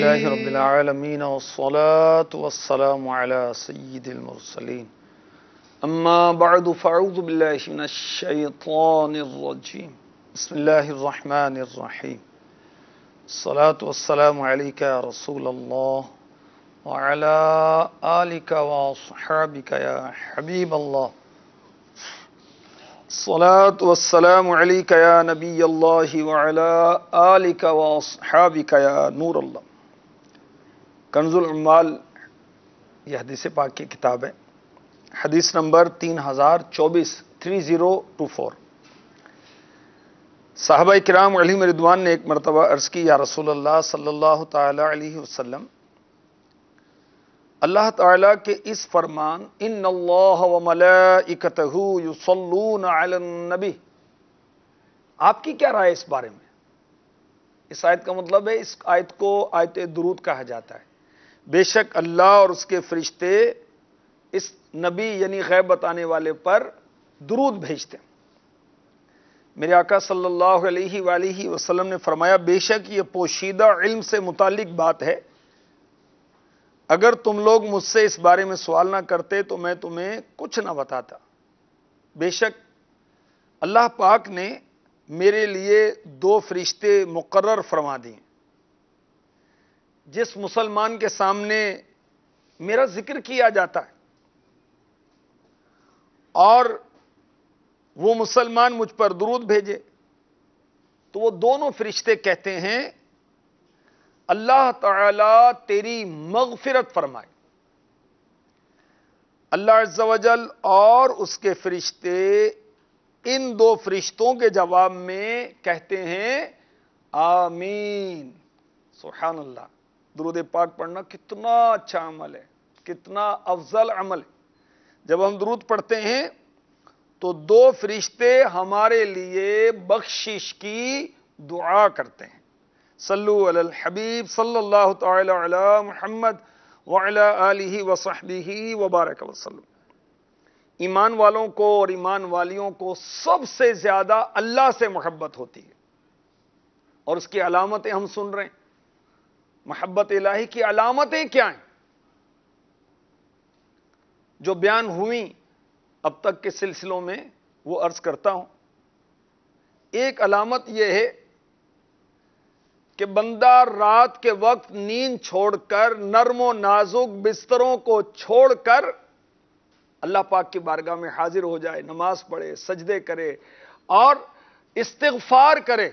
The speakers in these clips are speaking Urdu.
لله رب العالمين والصلاة والسلام على سيد المرسلين أما بعد فأعوذ بالله من الشيطان الرجيم بسم الله الرحمن الرحيم الصلاة والسلام عليك يا رسول الله وعلى آلك وأصحابك يا حبيب الله الصلاة والسلام عليك يا نبي الله وعلى آلك وأصحابك يا نور الله. کنز العمال یہ حدیث پاک کی کتاب ہے. حدیث نمبر 3024 صحابہ کرام علیہم رضوان نے ایک مرتبہ عرض کی، یا رسول اللہ صلی اللہ تعالی علیہ وسلم، اللہ تعالیٰ کے اس فرمان ان اللہ و ملائکتہ یصلون علی النبی، آپ کی کیا رائے اس بارے میں؟ اس آیت کا مطلب ہے، اس آیت کو آیت درود کہا جاتا ہے. بے شک اللہ اور اس کے فرشتے اس نبی یعنی غیب بتانے والے پر درود بھیجتے ہیں. میرے آقا صلی اللہ علیہ وآلہ وسلم نے فرمایا، بے شک یہ پوشیدہ علم سے متعلق بات ہے، اگر تم لوگ مجھ سے اس بارے میں سوال نہ کرتے تو میں تمہیں کچھ نہ بتاتا. بے شک اللہ پاک نے میرے لیے 2 فرشتے مقرر فرما دیے. جس مسلمان کے سامنے میرا ذکر کیا جاتا ہے اور وہ مسلمان مجھ پر درود بھیجے تو وہ دونوں فرشتے کہتے ہیں، اللہ تعالی تیری مغفرت فرمائے. اللہ عز و جل اور اس کے فرشتے ان 2 فرشتوں کے جواب میں کہتے ہیں آمین. سبحان اللہ. درود پاک پڑھنا کتنا اچھا عمل ہے، کتنا افضل عمل ہے. جب ہم درود پڑھتے ہیں تو 2 فرشتے ہمارے لیے بخشش کی دعا کرتے ہیں. صلو علی الحبیب صلی اللہ تعالی علی محمد وعلی آلہ وصحبہ وبارک وسلم. ایمان والوں کو اور ایمان والیوں کو سب سے زیادہ اللہ سے محبت ہوتی ہے، اور اس کی علامتیں ہم سن رہے ہیں. محبت الہی کی علامتیں کیا ہیں جو بیان ہوئیں اب تک کے سلسلوں میں، وہ عرض کرتا ہوں. ایک علامت یہ ہے کہ بندہ رات کے وقت نیند چھوڑ کر، نرم و نازک بستروں کو چھوڑ کر اللہ پاک کی بارگاہ میں حاضر ہو جائے، نماز پڑھے، سجدے کرے اور استغفار کرے،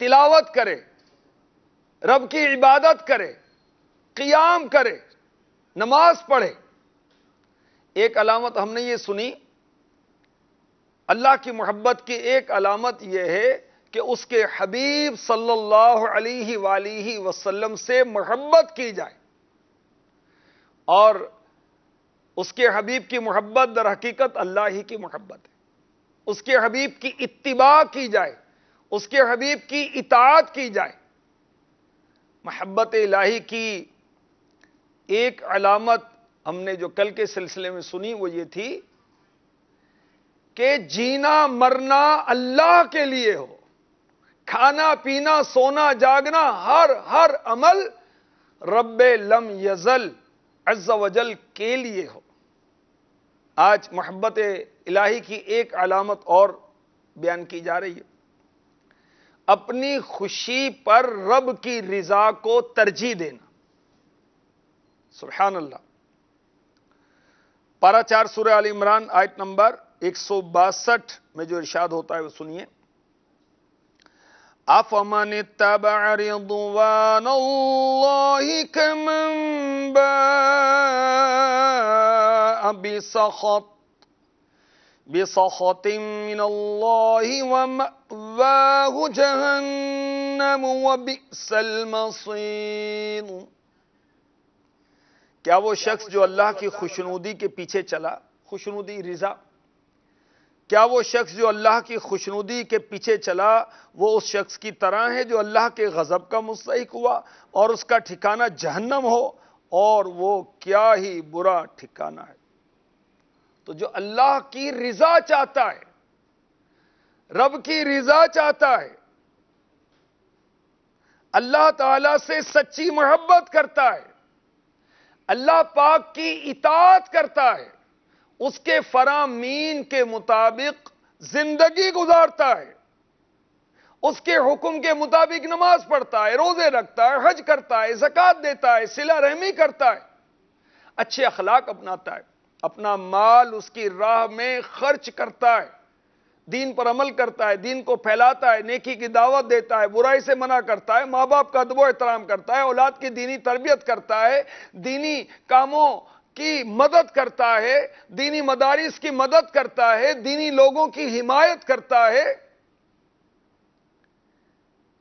تلاوت کرے، رب کی عبادت کرے، قیام کرے، نماز پڑھے. ایک علامت ہم نے یہ سنی، اللہ کی محبت کی ایک علامت یہ ہے کہ اس کے حبیب صلی اللہ علیہ وآلہ وسلم سے محبت کی جائے، اور اس کے حبیب کی محبت در حقیقت اللہ ہی کی محبت ہے. اس کے حبیب کی اتباع کی جائے، اس کے حبیب کی اطاعت کی جائے. محبت الہی کی ایک علامت ہم نے جو کل کے سلسلے میں سنی وہ یہ تھی کہ جینا مرنا اللہ کے لیے ہو، کھانا پینا سونا جاگنا ہر عمل رب لم یزل عز و جل کے لیے ہو. آج محبت الہی کی ایک علامت اور بیان کی جا رہی ہے، اپنی خوشی پر رب کی رضا کو ترجیح دینا. سبحان اللہ. پارہ 4 سورہ آل عمران آیت نمبر 162 میں جو ارشاد ہوتا ہے وہ سنیے. أَفَمَنِ اتَّبَعَ رِضْوَانَ اللَّهِ كَمَنْ بَاءَ بِسَخَطٍ مِّنَ اللَّهِ وَمَأْوَاهُ جَهَنَّمُ وَبِئْسَ الْمَصِيرُ. کیا وہ شخص جو اللہ کی خوشنودی کے پیچھے چلا، خوشنودی رضا، کیا وہ شخص جو اللہ کی خوشنودی کے پیچھے چلا وہ اس شخص کی طرح ہے جو اللہ کے غضب کا مستحق ہوا اور اس کا ٹھکانہ جہنم ہو، اور وہ کیا ہی برا ٹھکانہ ہے. تو جو اللہ کی رضا چاہتا ہے، رب کی رضا چاہتا ہے، اللہ تعالیٰ سے سچی محبت کرتا ہے، اللہ پاک کی اطاعت کرتا ہے، اس کے فرامین کے مطابق زندگی گزارتا ہے، اس کے حکم کے مطابق نماز پڑھتا ہے، روزے رکھتا ہے، حج کرتا ہے، زکوٰۃ دیتا ہے، صلہ رحمی کرتا ہے، اچھے اخلاق اپناتا ہے، اپنا مال اس کی راہ میں خرچ کرتا ہے، دین پر عمل کرتا ہے، دین کو پھیلاتا ہے، نیکی کی دعوت دیتا ہے، برائی سے منع کرتا ہے، ماں باپ کا ادب و احترام کرتا ہے، اولاد کی دینی تربیت کرتا ہے، دینی کاموں کی مدد کرتا ہے، دینی مدارس کی مدد کرتا ہے، دینی لوگوں کی حمایت کرتا ہے،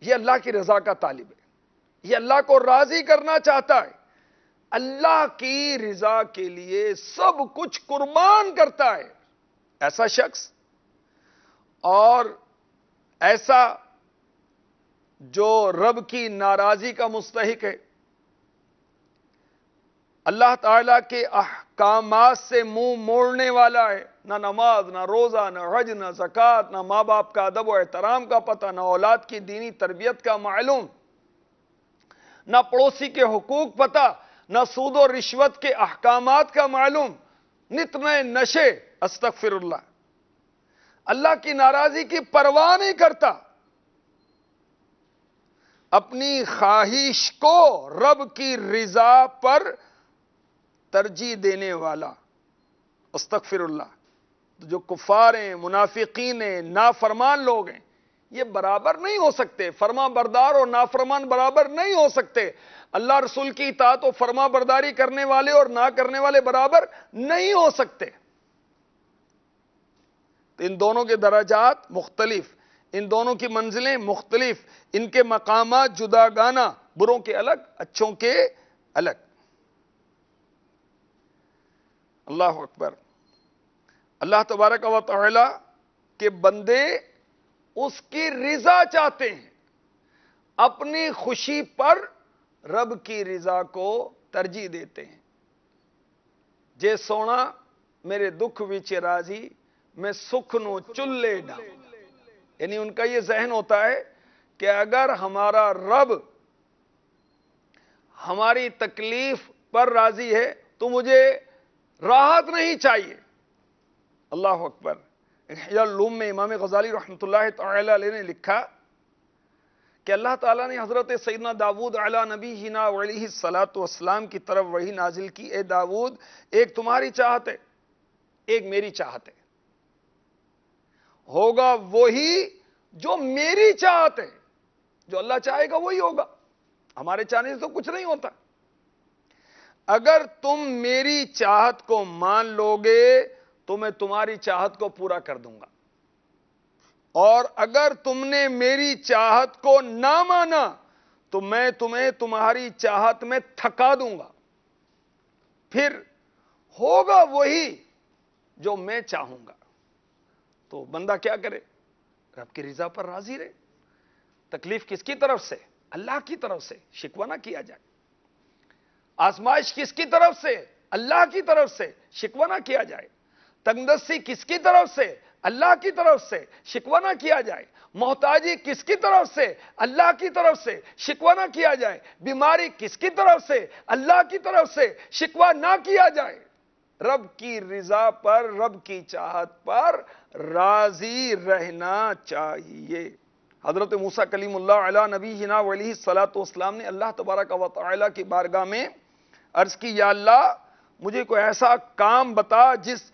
یہ اللہ کی رضا کا طالب ہے، یہ اللہ کو راضی کرنا چاہتا ہے، اللہ کی رضا کے لیے سب کچھ قربان کرتا ہے۔ ایسا شخص اور ایسا جو رب کی ناراضی کا مستحق ہے، اللہ تعالیٰ کے احکامات سے منہ موڑنے والا ہے، نہ نماز، نہ روزہ، نہ حج، نہ زکوٰۃ، نہ ماں باپ کا ادب و احترام کا پتہ، نہ اولاد کی دینی تربیت کا معلوم، نہ پڑوسی کے حقوق پتہ، نہ سود و رشوت کے احکامات کا معلوم، نت نئے نشے، استغفر اللہ، اللہ کی ناراضی کی پرواہ نہیں کرتا، اپنی خواہش کو رب کی رضا پر ترجیح دینے والا، استغفر اللہ۔ جو کفار ہیں، منافقین ہیں، نافرمان لوگ ہیں، یہ برابر نہیں ہو سکتے، فرما بردار اور نافرمان برابر نہیں ہو سکتے، اللہ رسول کی اطاعت و فرما برداری کرنے والے اور نہ کرنے والے برابر نہیں ہو سکتے۔ تو ان دونوں کے درجات مختلف، ان دونوں کی منزلیں مختلف، ان کے مقامات جداگانہ، بروں کے الگ، اچھوں کے الگ۔ اللہ اکبر۔ اللہ تبارک و تعالی کے بندے اس کی رضا چاہتے ہیں، اپنی خوشی پر رب کی رضا کو ترجیح دیتے ہیں۔ جے سونا میرے دکھ وچ راضی، میں سکھ نو چلے ڈا، یعنی ان کا یہ ذہن ہوتا ہے کہ اگر ہمارا رب ہماری تکلیف پر راضی ہے تو مجھے راحت نہیں چاہیے۔ اللہ اکبر۔ احیاء العلوم میں امام غزالی رحمۃ اللہ تعالی علیہ نے لکھا کہ اللہ تعالیٰ نے حضرت سیدنا داؤد علی نبینا علیہ الصلاۃ والسلام کی طرف وحی نازل کی، اے داؤد، ایک تمہاری چاہت ہے، ایک میری چاہت ہے، ہوگا وہی جو میری چاہت ہے، جو اللہ چاہے گا وہی ہوگا، ہمارے چاہنے سے تو کچھ نہیں ہوتا۔ اگر تم میری چاہت کو مان لو گے تو میں تمہاری چاہت کو پورا کر دوں گا، اور اگر تم نے میری چاہت کو نہ مانا تو میں تمہیں تمہاری چاہت میں تھکا دوں گا، پھر ہوگا وہی جو میں چاہوں گا۔ تو بندہ کیا کرے؟ رب کی رضا پر راضی رہے۔ تکلیف کس کی طرف سے؟ اللہ کی طرف سے، شکوہ نہ کیا جائے۔ آزمائش کس کی طرف سے؟ اللہ کی طرف سے، شکوہ نہ کیا جائے۔ تنگدستی کس کی طرف سے؟ اللہ کی طرف سے، شکوہ نہ کیا جائے۔ محتاجی کس کی طرف سے؟ اللہ کی طرف سے، شکوہ نہ کیا جائے۔ بیماری کس کی طرف سے؟ اللہ کی طرف سے، شکوہ نہ کیا جائے۔ رب کی رضا پر، رب کی چاہت پر راضی رہنا چاہیے۔ حضرت موسیٰ کلیم اللہ علیہ نبینا علیہ الصلاۃ والسلام نے اللہ تبارک و تعالی کی بارگاہ میں عرض کی، یا اللہ مجھے کوئی ایسا کام بتا جس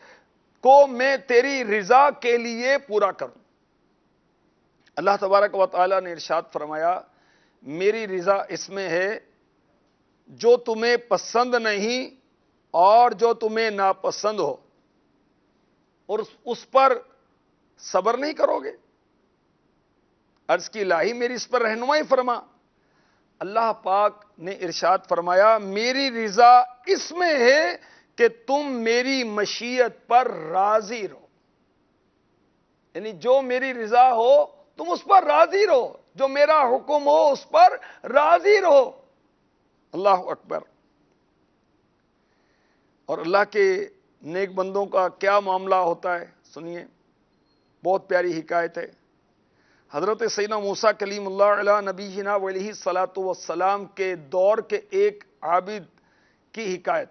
کو میں تیری رضا کے لیے پورا کروں۔ اللہ تبارک و تعالی نے ارشاد فرمایا، میری رضا اس میں ہے جو تمہیں پسند نہیں اور جو تمہیں ناپسند ہو، اور اس پر صبر نہیں کرو گے۔ عرض کی الہی میری اس پر رہنمائی فرما۔ اللہ پاک نے ارشاد فرمایا، میری رضا اس میں ہے کہ تم میری مشیت پر راضی رہو، یعنی جو میری رضا ہو تم اس پر راضی رہو، جو میرا حکم ہو اس پر راضی رہو۔ اللہ اکبر۔ اور اللہ کے نیک بندوں کا کیا معاملہ ہوتا ہے، سنیے، بہت پیاری حکایت ہے۔ حضرت سیدنا موسیٰ کلیم اللہ علیہ نبینا علیہ الصلاۃ والسلام کے دور کے ایک عابد کی حکایت.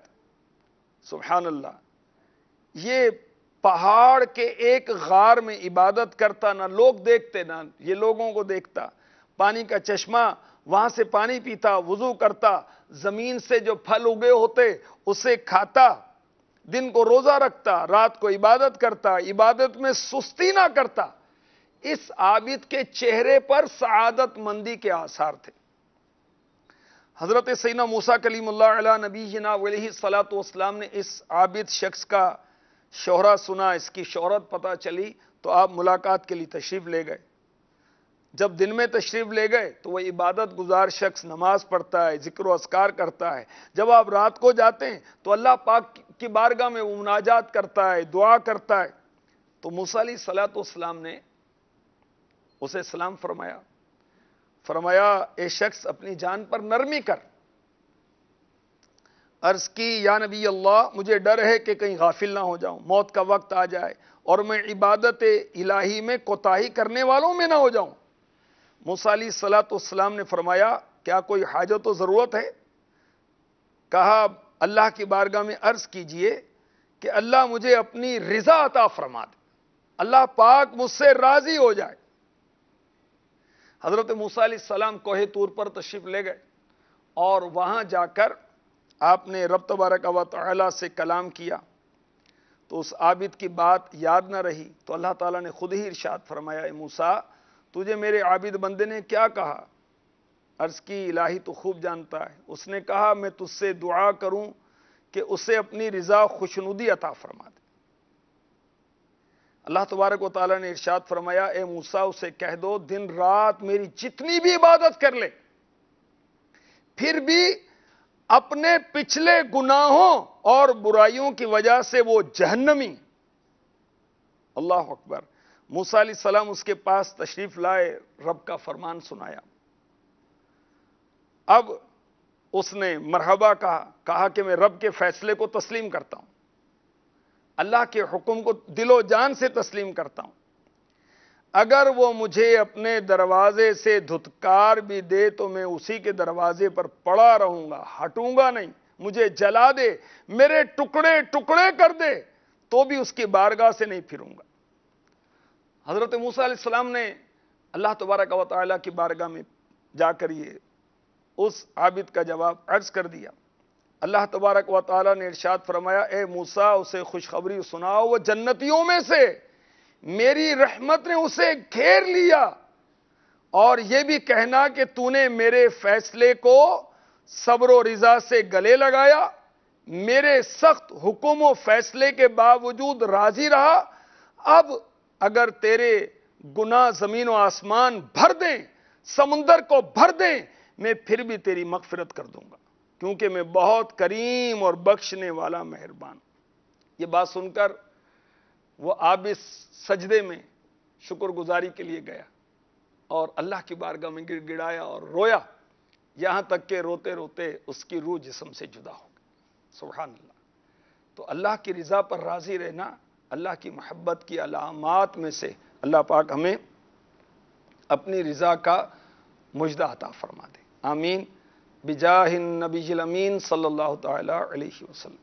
سبحان اللہ. یہ پہاڑ کے ایک غار میں عبادت کرتا، نہ لوگ دیکھتے نہ یہ لوگوں کو دیکھتا. پانی کا چشمہ، وہاں سے پانی پیتا، وضو کرتا، زمین سے جو پھل اگے ہوتے اسے کھاتا، دن کو روزہ رکھتا، رات کو عبادت کرتا، عبادت میں سستی نہ کرتا. اس عابد کے چہرے پر سعادت مندی کے آثار تھے. حضرت سیدنا موسیٰ کلیم اللہ علیہ نبینا علیہ الصلاۃ والسلام نے اس عابد شخص کا شہرہ سنا، اس کی شہرت پتہ چلی تو آپ ملاقات کے لیے تشریف لے گئے. جب دن میں تشریف لے گئے تو وہ عبادت گزار شخص نماز پڑھتا ہے، ذکر و اذکار کرتا ہے. جب آپ رات کو جاتے ہیں تو اللہ پاک کی بارگاہ میں وہ مناجات کرتا ہے، دعا کرتا ہے. تو موسیٰ علیہ الصلاۃ والسلام نے اسے سلام فرمایا اے شخص اپنی جان پر نرمی کر. عرض کی یا نبی اللہ مجھے ڈر ہے کہ کہیں غافل نہ ہو جاؤں، موت کا وقت آ جائے اور میں عبادت الہی میں کوتاہی کرنے والوں میں نہ ہو جاؤں. موسیٰ علیہ الصلاۃ والسلام نے فرمایا کیا کوئی حاجت و ضرورت ہے؟ کہا اللہ کی بارگاہ میں عرض کیجئے کہ اللہ مجھے اپنی رضا عطا فرما دے، اللہ پاک مجھ سے راضی ہو جائے. حضرت موسیٰ علیہ السلام کوہ طور پر تشریف لے گئے اور وہاں جا کر آپ نے رب تبارک و تعالی سے کلام کیا. تو اس عابد کی بات یاد نہ رہی تو اللہ تعالیٰ نے خود ہی ارشاد فرمایا اے موسیٰ تجھے میرے عابد بندے نے کیا کہا؟ عرض کی الہی تو خوب جانتا ہے. اس نے کہا میں تجھ سے دعا کروں کہ اسے اپنی رضا خوشنودی عطا فرما دے. اللہ تبارک و تعالیٰ نے ارشاد فرمایا اے موسیٰ اسے کہہ دو دن رات میری جتنی بھی عبادت کر لے پھر بھی اپنے پچھلے گناہوں اور برائیوں کی وجہ سے وہ جہنمی. اللہ اکبر. موسیٰ علیہ السلام اس کے پاس تشریف لائے، رب کا فرمان سنایا. اب اس نے مرحبا کہا کہ میں رب کے فیصلے کو تسلیم کرتا ہوں، اللہ کے حکم کو دل و جان سے تسلیم کرتا ہوں. اگر وہ مجھے اپنے دروازے سے دھتکار بھی دے تو میں اسی کے دروازے پر پڑا رہوں گا، ہٹوں گا نہیں. مجھے جلا دے، میرے ٹکڑے ٹکڑے کر دے تو بھی اس کی بارگاہ سے نہیں پھروں گا. حضرت موسیٰ علیہ السلام نے اللہ تبارک و تعالیٰ کی بارگاہ میں جا کر یہ اس عابد کا جواب عرض کر دیا. اللہ تبارک و تعالیٰ نے ارشاد فرمایا اے موسیٰ اسے خوشخبری سناؤ وہ جنتیوں میں سے میری رحمت نے اسے گھیر لیا، اور یہ بھی کہنا کہ تو نے میرے فیصلے کو صبر و رضا سے گلے لگایا، میرے سخت حکم و فیصلے کے باوجود راضی رہا. اب اگر تیرے گناہ زمین و آسمان بھر دیں، سمندر کو بھر دیں، میں پھر بھی تیری مغفرت کر دوں گا کیونکہ میں بہت کریم اور بخشنے والا مہربان. یہ بات سن کر وہ عابد سجدے میں شکر گزاری کے لیے گیا اور اللہ کی بارگاہ میں گڑ گڑایا اور رویا، یہاں تک کہ روتے روتے اس کی روح جسم سے جدا ہو گئی. سبحان اللہ. تو اللہ کی رضا پر راضی رہنا اللہ کی محبت کی علامات میں سے. اللہ پاک ہمیں اپنی رضا کا مجدہ عطا فرما دے. آمین. بجاہ النبی الامین صلی اللہ تعالی علیہ وسلم.